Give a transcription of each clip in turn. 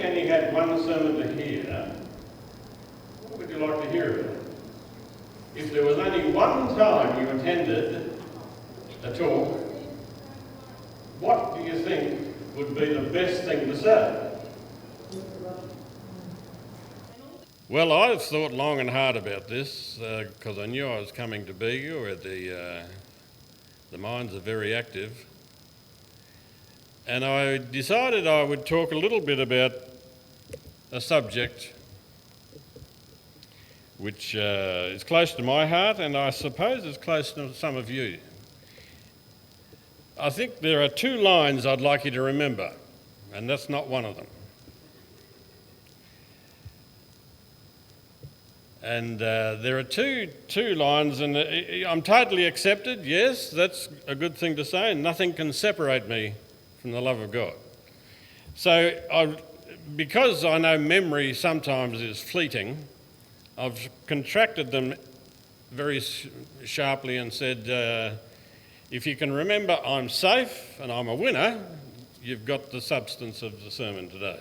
and you had one sermon to hear, what would you like to hear about? If there was only one time you attended a talk, what do you think would be the best thing to say? Well, I've thought long and hard about this because I knew I was coming to Bega where the mines are very active. And I decided I would talk a little bit about a subject which is close to my heart and I suppose is close to some of you. I think there are two lines I'd like you to remember, and that's not one of them. And there are two lines, and I'm totally accepted. Yes, that's a good thing to say, and nothing can separate me from the love of God. So because I know memory sometimes is fleeting, I've contracted them very sharply and said, if you can remember I'm safe and I'm a winner, you've got the substance of the sermon today.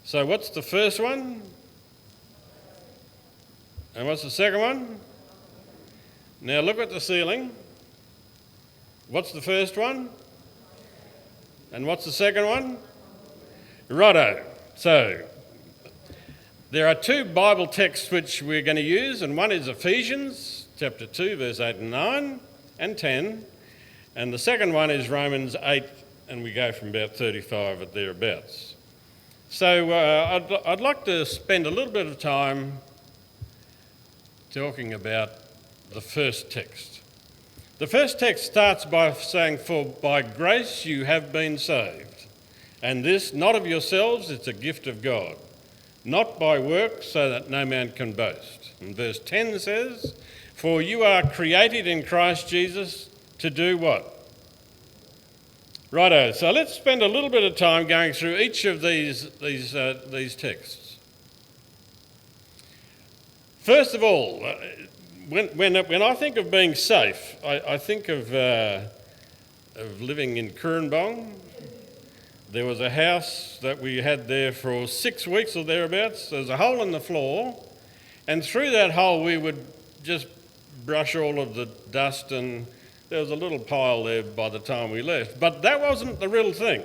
So what's the first one? And what's the second one? Now look at the ceiling. What's the first one? And what's the second one? Righto. So there are two Bible texts which we're going to use, and one is Ephesians chapter 2, verse 8 and 9 and 10, and the second one is Romans 8, and we go from about 35 at thereabouts. So I'd like to spend a little bit of time talking about the first text. The first text starts by saying, "For by grace you have been saved, and this not of yourselves, it's a gift of God, not by works, so that no man can boast." And verse 10 says, "For you are created in Christ Jesus to do what?" Righto, so let's spend a little bit of time going through each of these texts. First of all, when I think of being safe, I think of living in Kurrambong. There was a house that we had there for 6 weeks or thereabouts. There's a hole in the floor, and through that hole we would just brush all of the dust, and there was a little pile there by the time we left. But that wasn't the real thing.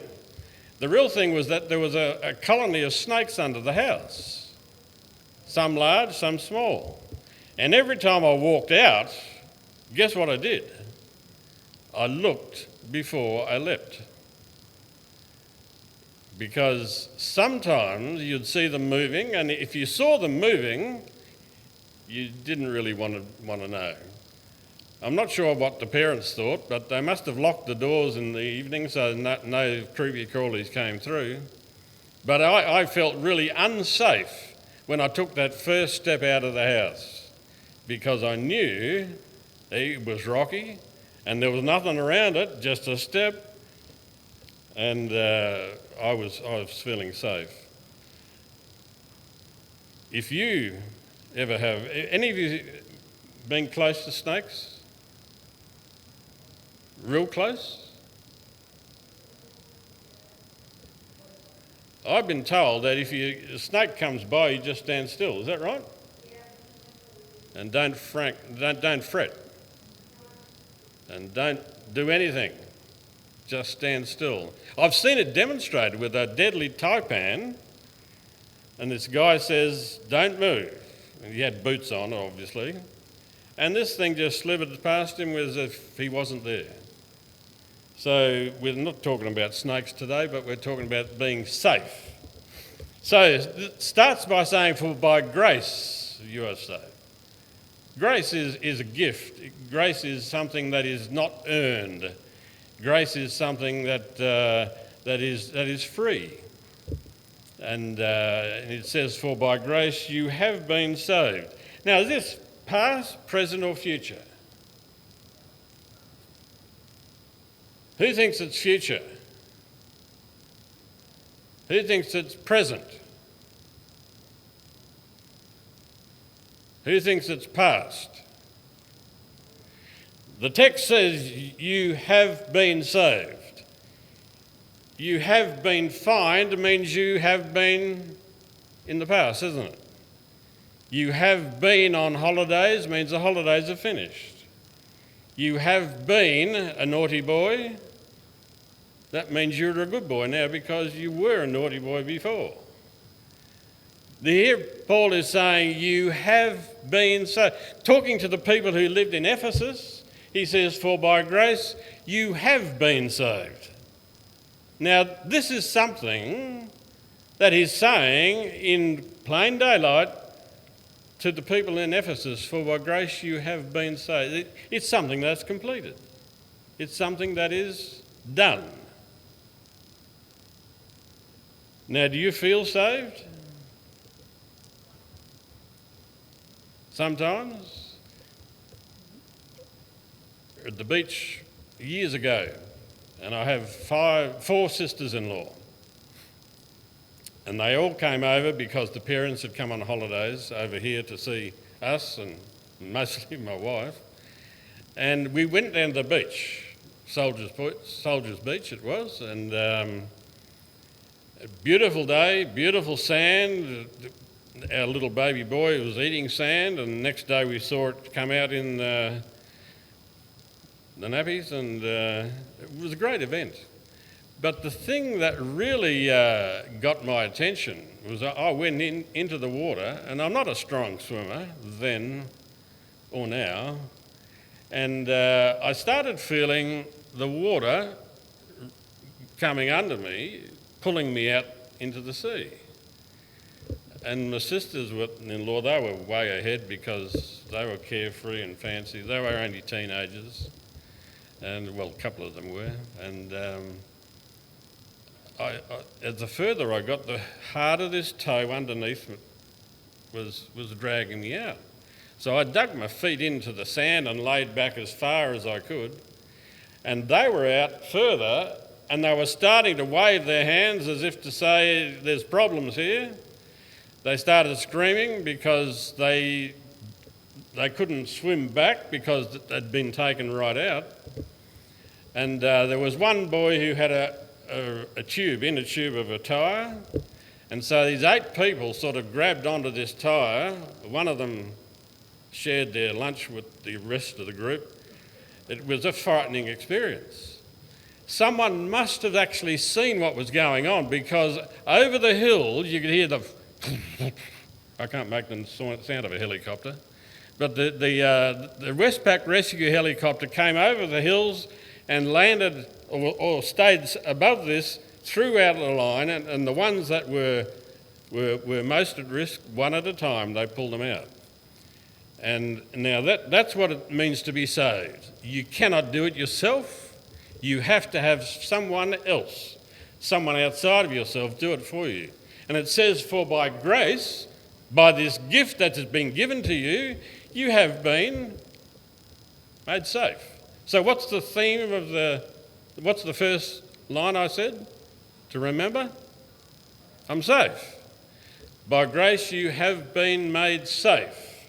The real thing was that there was a colony of snakes under the house. Some large, some small. And every time I walked out, guess what I did? I looked before I leapt. Because sometimes you'd see them moving, and if you saw them moving, you didn't really want to know. I'm not sure what the parents thought, but they must have locked the doors in the evening so no creepy crawlies came through. But I felt really unsafe when I took that first step out of the house, because I knew it was rocky and there was nothing around it, just a step, and I was feeling safe. If you ever have, any of you been close to snakes? Real close? I've been told that if a snake comes by, you just stand still. Is that right? Yeah. And don't fret. And don't do anything. Just stand still. I've seen it demonstrated with a deadly taipan, and this guy says, "Don't move." And he had boots on, obviously. And this thing just slithered past him as if he wasn't there. So we're not talking about snakes today, but we're talking about being safe. So it starts by saying, "For by grace you are saved." Grace is a gift. Grace is something that is not earned. Grace is something that is free. And it says, "For by grace you have been saved." Now, is this past, present, or future? Who thinks it's future? Who thinks it's present? Who thinks it's past? The text says you have been saved. you have been fined means you have been in the past, isn't it? You have been on holidays means the holidays are finished. You have been a naughty boy, that means you're a good boy now because you were a naughty boy before. Here Paul is saying you have been saved. Talking to the people who lived in Ephesus, he says, for by grace you have been saved. Now this is something that he's saying in plain daylight to the people in Ephesus, for by grace you have been saved. It's something that's completed. It's something that is done. Now, do you feel saved? Sometimes. At the beach years ago, and I have four sisters-in-law. And they all came over because the parents had come on holidays over here to see us and mostly my wife. And we went down to the beach, Soldiers Beach it was, and a beautiful day, beautiful sand. Our little baby boy was eating sand, and the next day we saw it come out in the nappies, and it was a great event. But the thing that really got my attention was I went into the water, and I'm not a strong swimmer then or now, and I started feeling the water coming under me, pulling me out into the sea. And my sisters-in-law, they were way ahead because they were carefree and fancy. They were only teenagers, and well, a couple of them were, and as the further I got, the harder this toe underneath was dragging me out. So I dug my feet into the sand and laid back as far as I could. And they were out further, and they were starting to wave their hands as if to say, there's problems here. They started screaming because they couldn't swim back because they'd been taken right out. And there was one boy who had a tube of a tyre, and so these 8 people sort of grabbed onto this tyre. One of them shared their lunch with the rest of the group. It was a frightening experience. Someone must have actually seen what was going on, because over the hill you could hear the I can't make the sound of a helicopter, but the Westpac rescue helicopter came over the hills and landed or stayed above this throughout the line, and the ones that were most at risk, one at a time, they pulled them out. And now that's what it means to be saved. You cannot do it yourself. You have to have someone else, someone outside of yourself, do it for you. And it says, for by grace, by this gift that has been given to you, you have been made safe. So what's the theme of what's the first line I said to remember? I'm safe. By grace you have been made safe.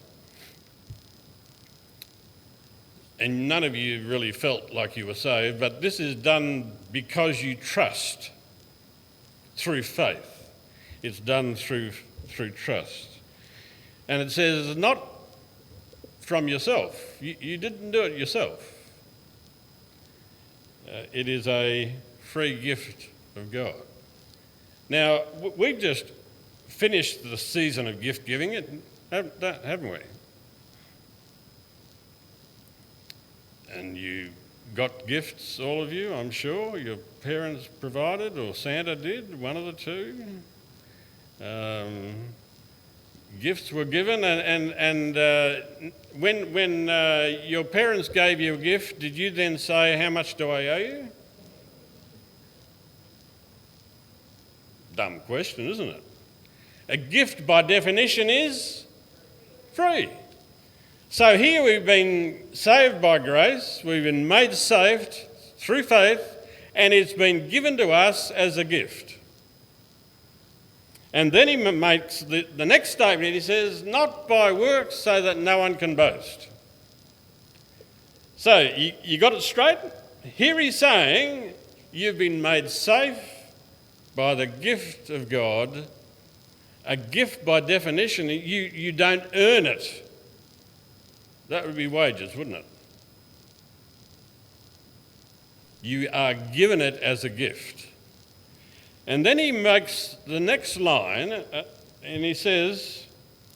And none of you really felt like you were saved, but this is done because you trust through faith. It's done through trust. And it says not from yourself. You didn't do it yourself. It is a free gift of God. Now, we've just finished the season of gift giving, haven't we? And you got gifts, all of you, I'm sure. Your parents provided, or Santa did, one of the two. Gifts were given, and when your parents gave you a gift, did you then say, how much do I owe you? Dumb question, isn't it? A gift by definition is free. So here we've been saved by grace, we've been made safe through faith, and it's been given to us as a gift. And then he makes the next statement, he says, not by works so that no one can boast. So you got it straight? Here he's saying, you've been made safe by the gift of God, a gift by definition, you don't earn it. That would be wages, wouldn't it? You are given it as a gift. And then he makes the next line, and he says,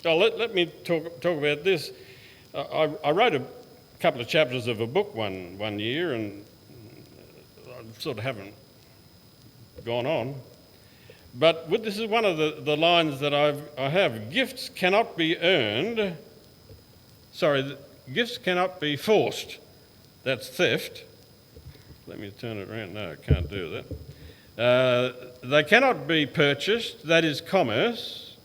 let me talk about this. I wrote a couple of chapters of a book one year, and I sort of haven't gone on. But this is one of the lines that I have. Gifts cannot be earned. Gifts cannot be forced. That's theft. Let me turn it around. No, I can't do that. They cannot be purchased. That is commerce.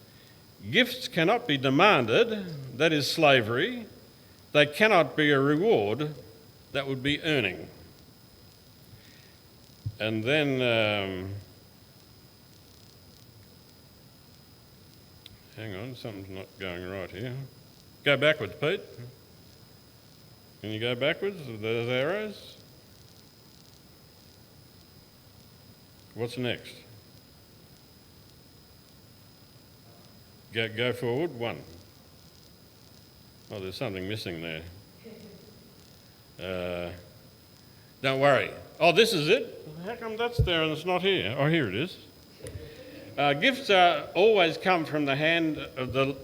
Gifts cannot be demanded. That is slavery. They cannot be a reward. That would be earning. And then, hang on, something's not going right here. Go backwards, Pete. Can you go backwards with those arrows? What's next? Go forward, one. Oh, there's something missing there. Don't worry. Oh, this is it? How come that's there and it's not here? Oh, here it is. Gifts always come from the hand of the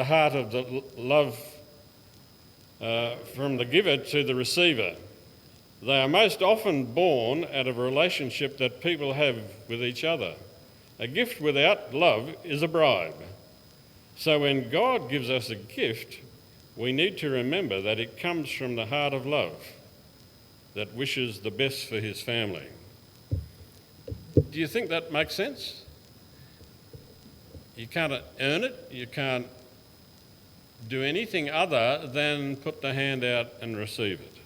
heart of the love from the giver to the receiver. They are most often born out of a relationship that people have with each other. A gift without love is a bribe. So when God gives us a gift, we need to remember that it comes from the heart of love that wishes the best for his family. Do you think that makes sense? You can't earn it. You can't do anything other than put the hand out and receive it.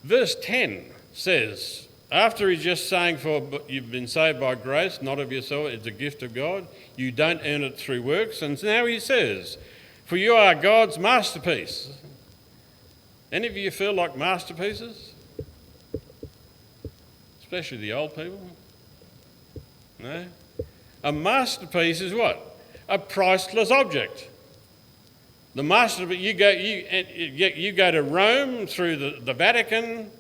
Verse 10 says, after he's just saying, for you've been saved by grace, not of yourself, it's a gift of God. You don't earn it through works. And now he says, for you are God's masterpiece. Any of you feel like masterpieces? Especially the old people? No? A masterpiece is what? A priceless object. The masterpiece, you go to Rome through the Vatican,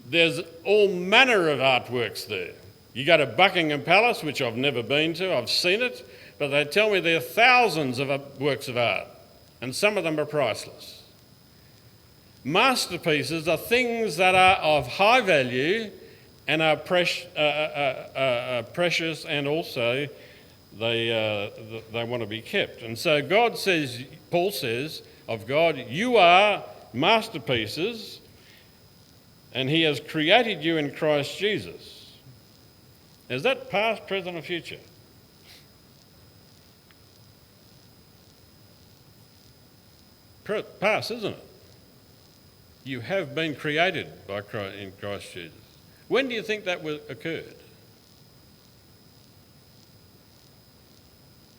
there's all manner of artworks there. You go to Buckingham Palace, which I've never been to, I've seen it, but they tell me there are thousands of works of art, and some of them are priceless. Masterpieces are things that are of high value and are precious, and also they want to be kept. And so God says, Paul says of God, you are masterpieces, and he has created you in Christ Jesus. Is that past, present, or future? Past, isn't it? You have been created by Christ, in Christ Jesus. When do you think that occurred?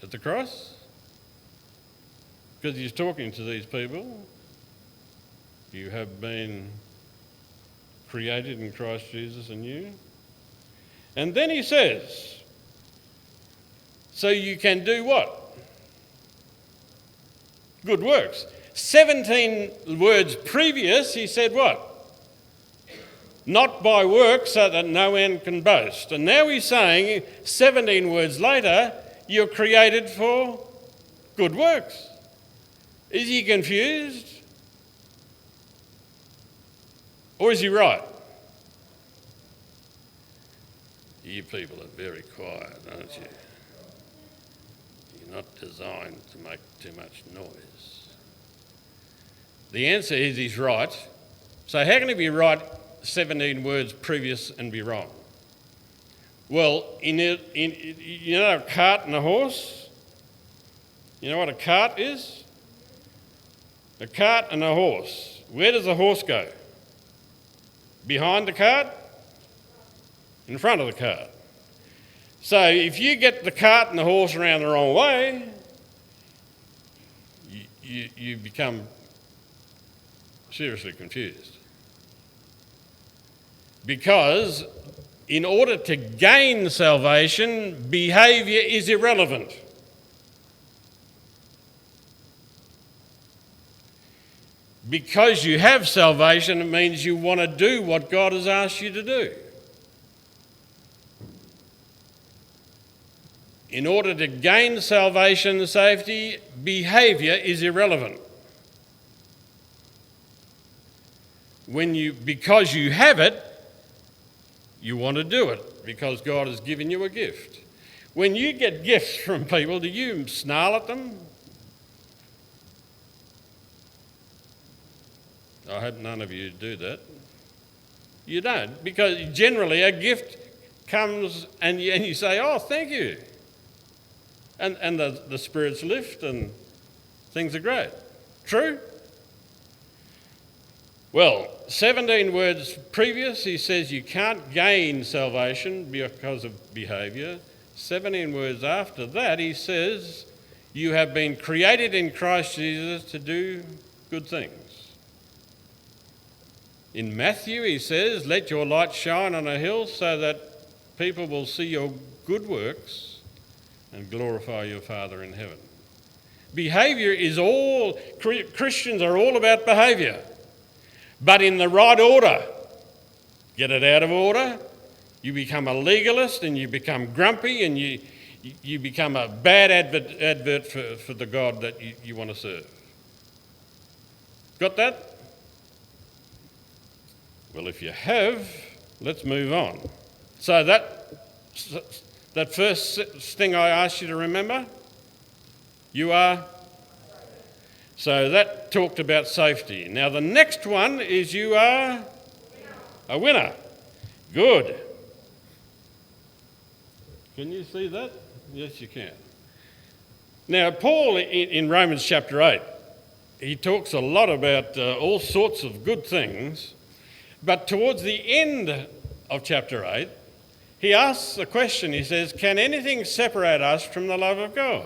At the cross? Because he's talking to these people. You have been created in Christ Jesus and you. And then he says, so you can do what? Good works. 17 words previous, he said what? Not by works, so that no one can boast. And now he's saying, 17 words later, you're created for good works. Is he confused? Or is he right? You people are very quiet, aren't you? You're not designed to make too much noise. The answer is he's right. So how can he be right 17 words previous and be wrong? Well, you know a cart and a horse? You know what a cart is? A cart and a horse. Where does the horse go? Behind the cart? In front of the cart. So if you get the cart and the horse around the wrong way, you become seriously confused. Because in order to gain salvation, behaviour is irrelevant. Because you have salvation, it means you want to do what God has asked you to do. In order to gain salvation and safety, behaviour is irrelevant. Because you have it, you want to do it because God has given you a gift. When you get gifts from people, do you snarl at them? I hope none of you do that. You don't, because generally a gift comes and you say, oh, thank you. And the spirits lift and things are great. True? Well, 17 words previous, he says you can't gain salvation because of behaviour. 17 words after that, he says you have been created in Christ Jesus to do good things. In Matthew, he says, let your light shine on a hill so that people will see your good works and glorify your Father in heaven. Behaviour is all, Christians are all about behaviour, but in the right order. Get it out of order, you become a legalist and you become grumpy and you become a bad advert for the God that you want to serve. Got that? Well, if you have, let's move on. So that first thing I asked you to remember, you are? So that talked about safety. Now the next one is you are? A winner. Good. Can you see that? Yes, you can. Now Paul in Romans chapter 8, he talks a lot about all sorts of good things, but towards the end of chapter 8, he asks a question. He says, can anything separate us from the love of God?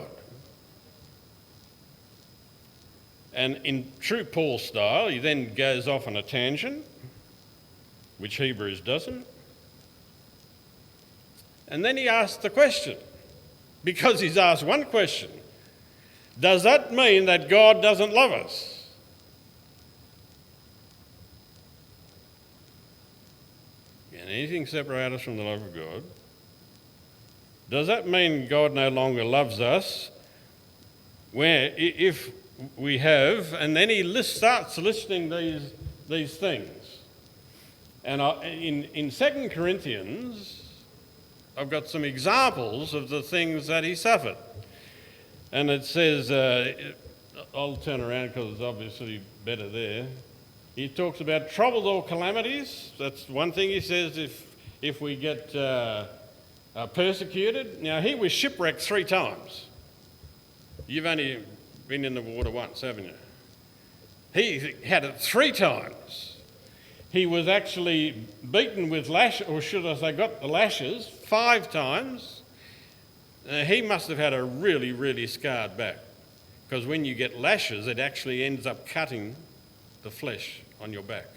And in true Paul style, he then goes off on a tangent, which Hebrews doesn't. And then he asks the question, because he's asked one question, does that mean that God doesn't love us? Can anything separate us from the love of God? Does that mean God no longer loves us? Where if we have, and then he starts listing these things. And in 2 Corinthians, I've got some examples of the things that he suffered. And it says, I'll turn around because it's obviously better there. He talks about troubles or calamities. That's one thing he says if we get persecuted. Now, he was shipwrecked 3 times. You've only been in the water once, haven't you? He had it 3 times. He was actually beaten with or should I say got the lashes 5 times. He must have had a really, really scarred back, because when you get lashes, it actually ends up cutting the flesh on your back.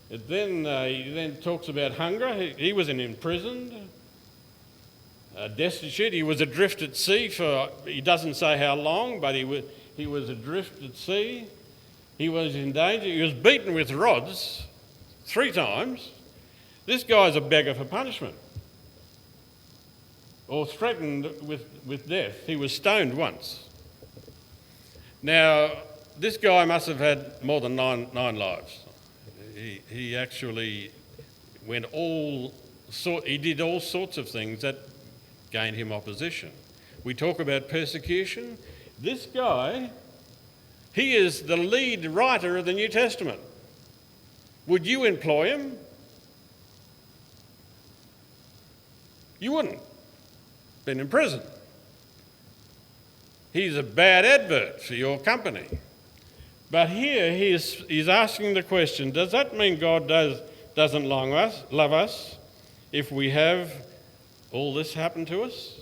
He then talks about hunger. He was imprisoned, destitute. He was adrift at sea for, he doesn't say how long, but he was adrift at sea. He was in danger. He was beaten with rods 3 times. This guy's a beggar for punishment, or threatened with death. He was stoned once. Now, this guy must have had more than nine lives. He actually he did all sorts of things that gained him opposition. We talk about persecution. This guy, he is the lead writer of the New Testament. Would you employ him? You wouldn't. Been in prison. He's a bad advert for your company. But here he's asking the question, does that mean God doesn't love us if we have all this happen to us?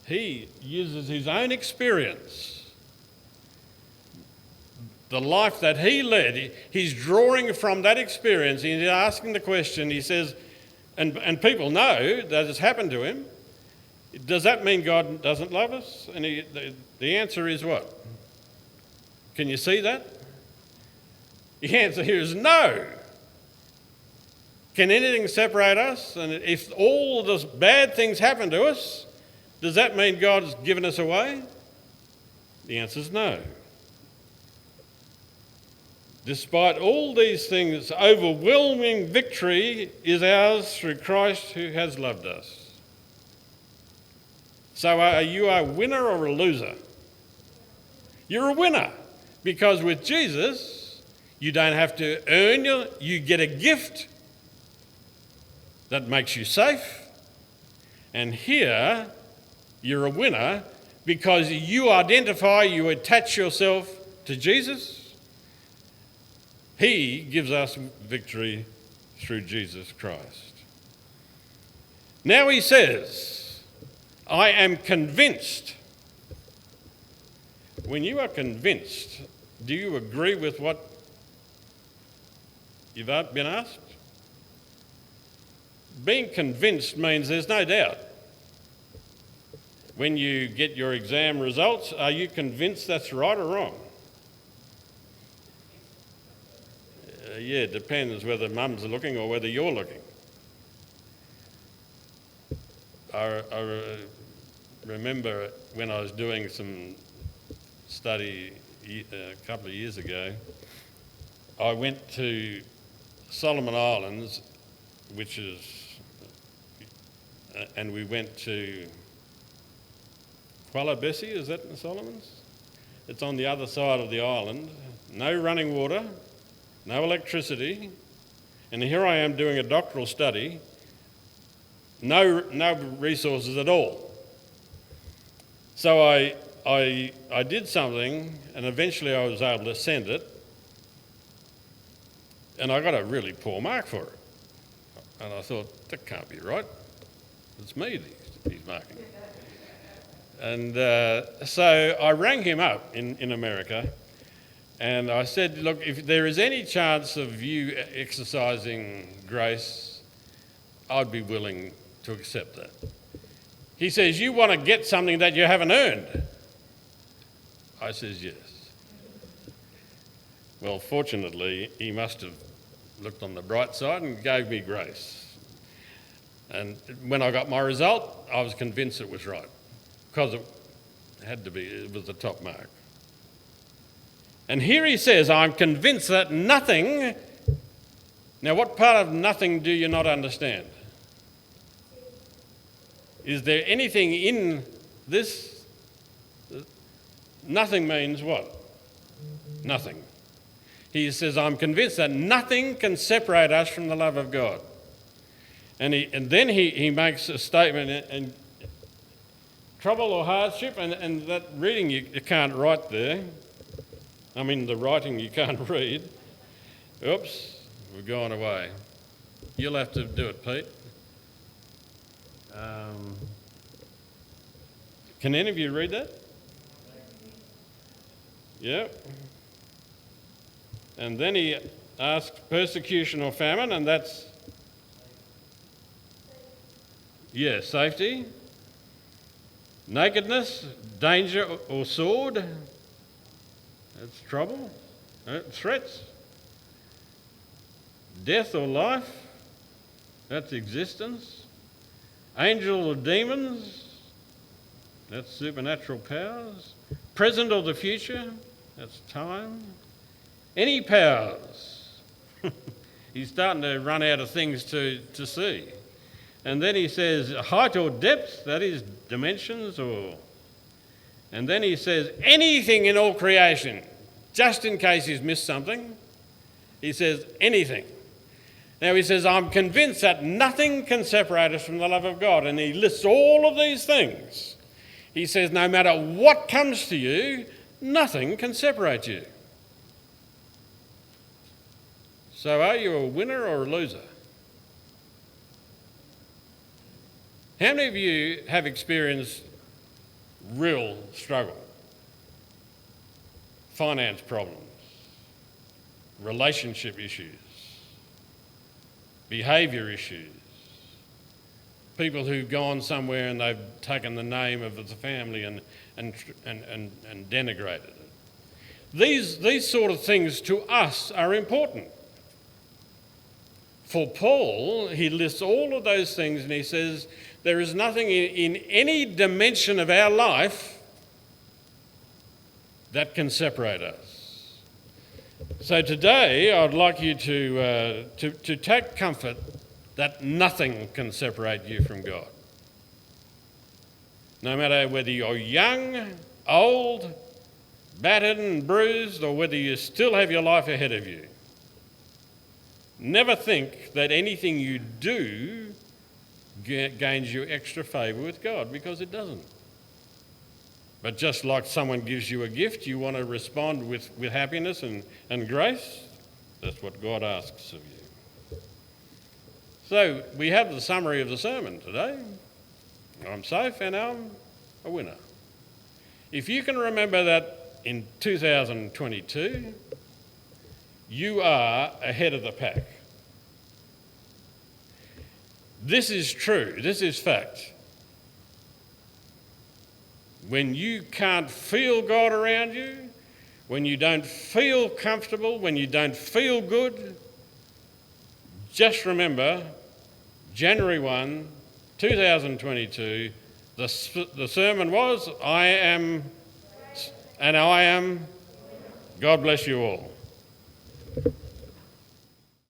He uses his own experience the life that he led, he's drawing from that experience. He's asking the question, he says, and people know that it's happened to him. Does that mean God doesn't love us? And the answer is what? Can you see that? The answer here is no. Can anything separate us? And if all the bad things happen to us, does that mean God has given us away? The answer is no. Despite all these things, overwhelming victory is ours through Christ who has loved us. So are you a winner or a loser? You're a winner, because with Jesus, you don't have to earn you get a gift that makes you safe. And here, you're a winner because you attach yourself to Jesus. He gives us victory through Jesus Christ. Now he says, I am convinced. When you are convinced, do you agree with what you've been asked? Being convinced means there's no doubt. When you get your exam results, are you convinced that's right or wrong? Yeah, it depends whether mum's looking or whether you're looking. I remember when I was doing some study a couple of years ago, I went to Solomon Islands, and we went to Qualabessi, is that in the Solomons? It's on the other side of the island, no running water, no electricity, and here I am doing a doctoral study, no resources at all. So I did something, and eventually I was able to send it, and I got a really poor mark for it. And I thought, that can't be right. It's me he's marking. And so I rang him up in America, and I said, look, if there is any chance of you exercising grace, I'd be willing to accept that. He says, you want to get something that you haven't earned? I says, yes. Well, fortunately, he must have looked on the bright side and gave me grace. And when I got my result, I was convinced it was right, because it had to be, it was the top mark. And here he says, I'm convinced that nothing. Now, what part of nothing do you not understand? Is there anything in this? Nothing means what? Nothing. He says, I'm convinced that nothing can separate us from the love of God. And then he makes a statement, and trouble or hardship, and that reading you can't write there. I mean, the writing you can't read. Oops, we've gone away. You'll have to do it, Pete. Can any of you read that? Yeah. And then he asks persecution or famine, and that's, yeah, safety. Nakedness, danger or sword. That's trouble. Threats. Death or life. That's existence. Angels or demons. That's supernatural powers. Present or the future. That's time. Any powers. He's starting to run out of things to see. And then he says height or depth, that is dimensions or... And then he says anything in all creation, just in case he's missed something. He says anything. Now he says, I'm convinced that nothing can separate us from the love of God. And he lists all of these things. He says no matter what comes to you, nothing can separate you. So are you a winner or a loser? How many of you have experienced real struggle? Finance problems, relationship issues, behaviour issues, people who've gone somewhere and they've taken the name of the family and denigrated it. These sort of things to us are important. For Paul, he lists all of those things and he says there is nothing in any dimension of our life that can separate us. So today I'd like you to take comfort that nothing can separate you from God. No matter whether you're young, old, battered and bruised, or whether you still have your life ahead of you. Never think that anything you do gains you extra favour with God, because it doesn't. But just like someone gives you a gift, you want to respond with happiness and grace. That's what God asks of you. So we have the summary of the sermon today. I'm safe and I'm a winner. If you can remember that in 2022, you are ahead of the pack. This is true, this is fact. When you can't feel God around you, when you don't feel comfortable, when you don't feel good, just remember January 1, 2022, the sermon was, I am. God bless you all.